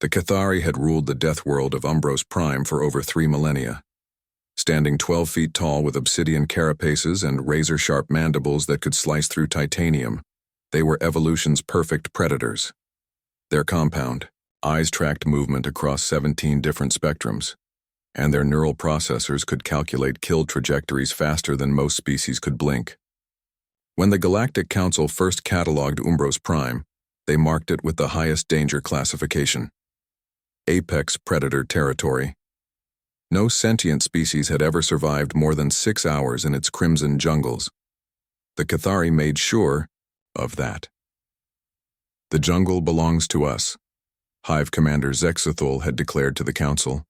The Cathari had ruled the death world of Umbros Prime for over 3 millennia. Standing 12 feet tall with obsidian carapaces and razor-sharp mandibles that could slice through titanium, they were evolution's perfect predators. Their compound, eyes tracked movement across 17 different spectrums, and their neural processors could calculate kill trajectories faster than most species could blink. When the Galactic Council first catalogued Umbros Prime, they marked it with the highest danger classification: Apex Predator Territory. No sentient species had ever survived more than 6 hours in its crimson jungles. The Cathari made sure of that. "The jungle belongs to us," Hive Commander Zexathul had declared to the Council.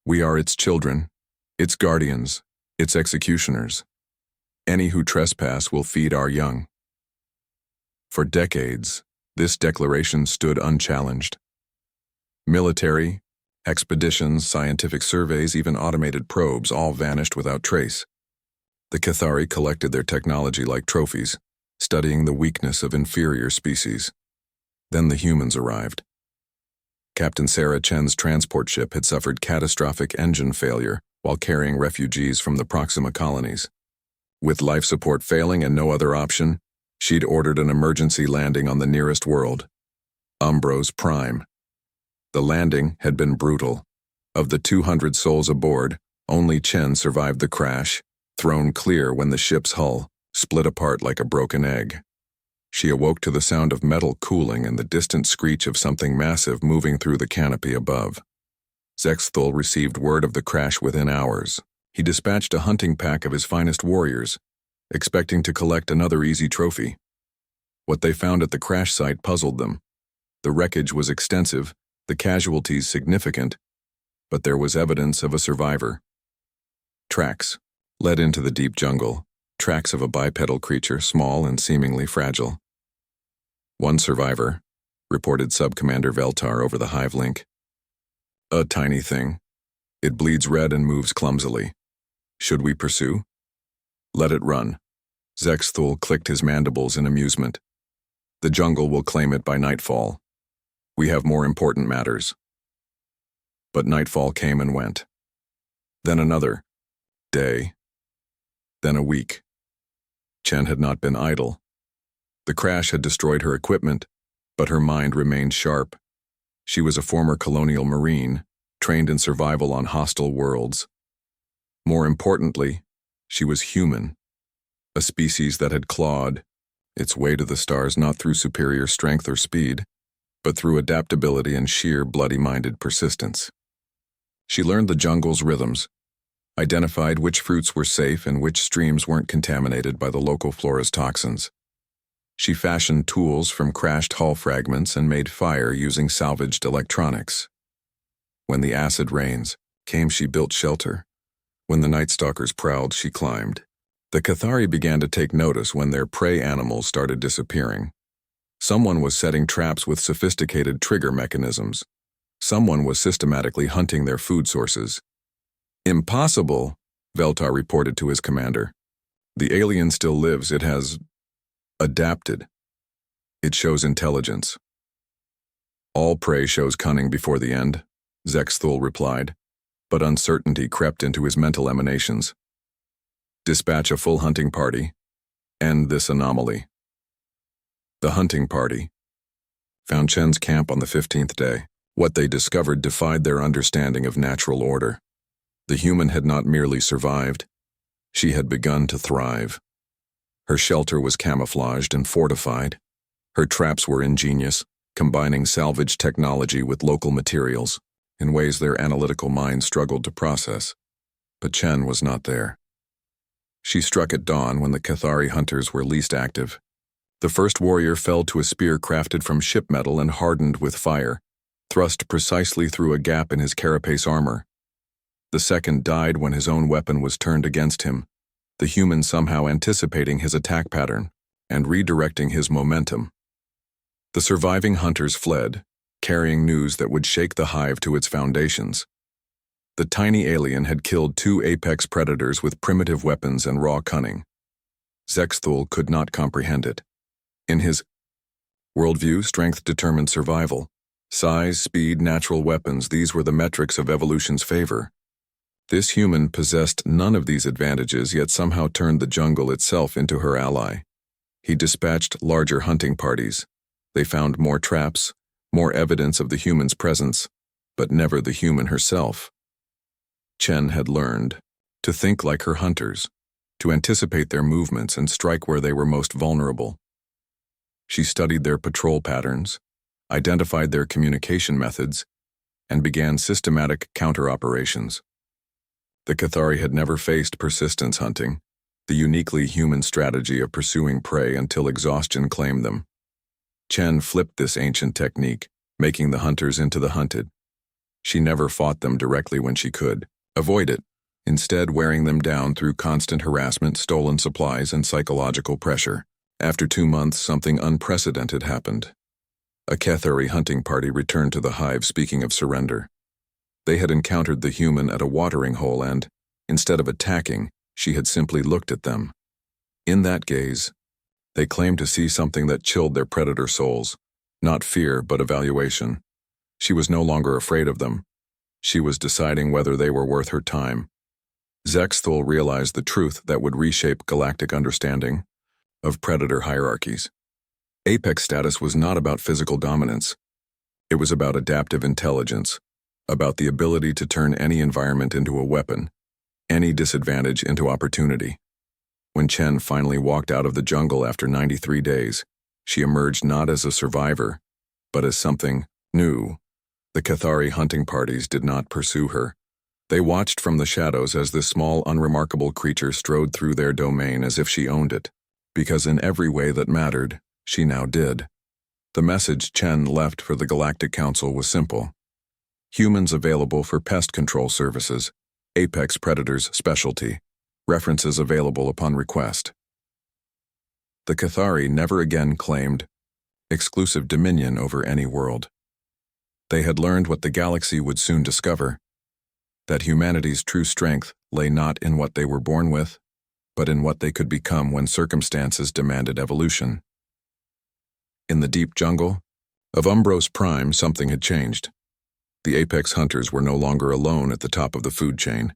"We are its children, its guardians, its executioners. Any who trespass will feed our young." For decades, this declaration stood unchallenged. Military, expeditions, scientific surveys, even automated probes all vanished without trace. The Cathari collected their technology like trophies, studying the weakness of inferior species. Then the humans arrived. Captain Sarah Chen's transport ship had suffered catastrophic engine failure while carrying refugees from the Proxima colonies. With life support failing and no other option, she'd ordered an emergency landing on the nearest world, Umbros Prime. The landing had been brutal. Of the 200 souls aboard, only Chen survived the crash, thrown clear when the ship's hull split apart like a broken egg. She awoke to the sound of metal cooling and the distant screech of something massive moving through the canopy above. Zexthul received word of the crash within hours. He dispatched a hunting pack of his finest warriors, expecting to collect another easy trophy. What they found at the crash site puzzled them. The wreckage was extensive, the casualties significant, but there was evidence of a survivor. Tracks led into the deep jungle, tracks of a bipedal creature, small and seemingly fragile. "One survivor," reported Sub-Commander Veltar over the Hive link. "A tiny thing. It bleeds red and moves clumsily. Should we pursue?" "Let it run." Zexthul clicked his mandibles in amusement. "The jungle will claim it by nightfall. We have more important matters." But nightfall came and went. Then another day. Then a week. Chen had not been idle. The crash had destroyed her equipment, but her mind remained sharp. She was a former colonial marine, trained in survival on hostile worlds. More importantly, she was human, a species that had clawed its way to the stars not through superior strength or speed, but through adaptability and sheer bloody-minded persistence. She learned the jungle's rhythms, identified which fruits were safe and which streams weren't contaminated by the local flora's toxins. She fashioned tools from crashed hull fragments and made fire using salvaged electronics. When the acid rains came, she built shelter. When the night stalkers prowled, she climbed. The Cathari began to take notice when their prey animals started disappearing. Someone was setting traps with sophisticated trigger mechanisms. Someone was systematically hunting their food sources. "Impossible," Veltar reported to his commander. "The alien still lives. It has adapted. It shows intelligence." "All prey shows cunning before the end," Zexthul replied, but uncertainty crept into his mental emanations. "Dispatch a full hunting party. End this anomaly." The hunting party found Chen's camp on the 15th day. What they discovered defied their understanding of natural order. The human had not merely survived, she had begun to thrive. Her shelter was camouflaged and fortified. Her traps were ingenious, combining salvaged technology with local materials in ways their analytical minds struggled to process. But Chen was not there. She struck at dawn when the Cathari hunters were least active. The first warrior fell to a spear crafted from ship metal and hardened with fire, thrust precisely through a gap in his carapace armor. The second died when his own weapon was turned against him, the human somehow anticipating his attack pattern and redirecting his momentum. The surviving hunters fled, carrying news that would shake the hive to its foundations. The tiny alien had killed 2 apex predators with primitive weapons and raw cunning. Zexthul could not comprehend it. In his worldview, strength determined survival, Size, speed, natural weapons, these were the metrics of evolution's favor. This human possessed none of these advantages, yet somehow turned the jungle itself into her ally. He dispatched larger hunting parties. They found more traps, more evidence of the human's presence, but never the human herself. Chen had learned to think like her hunters, to anticipate their movements and strike where they were most vulnerable. She studied their patrol patterns, identified their communication methods, and began systematic counter-operations. The Cathari had never faced persistence hunting, the uniquely human strategy of pursuing prey until exhaustion claimed them. Chen flipped this ancient technique, making the hunters into the hunted. She never fought them directly when she could avoid it, instead wearing them down through constant harassment, stolen supplies, and psychological pressure. After 2 months, something unprecedented happened. A Cathari hunting party returned to the hive speaking of surrender. They had encountered the human at a watering hole and, instead of attacking, she had simply looked at them. In that gaze, they claimed to see something that chilled their predator souls, not fear but evaluation. She was no longer afraid of them. She was deciding whether they were worth her time. Zexthul realized the truth that would reshape galactic understanding of predator hierarchies. Apex status was not about physical dominance. It was about adaptive intelligence, about the ability to turn any environment into a weapon, any disadvantage into opportunity. When Chen finally walked out of the jungle after 93 days, she emerged not as a survivor, but as something new. The Cathari hunting parties did not pursue her. They watched from the shadows as this small, unremarkable creature strode through their domain as if she owned it, because in every way that mattered, she now did. The message Chen left for the Galactic Council was simple. Humans available for pest control services, apex predators specialty, references available upon request. The Cathari never again claimed exclusive dominion over any world. They had learned what the galaxy would soon discover, that humanity's true strength lay not in what they were born with, but in what they could become when circumstances demanded evolution. In the deep jungle of Umbros Prime, something had changed. The apex hunters were no longer alone at the top of the food chain.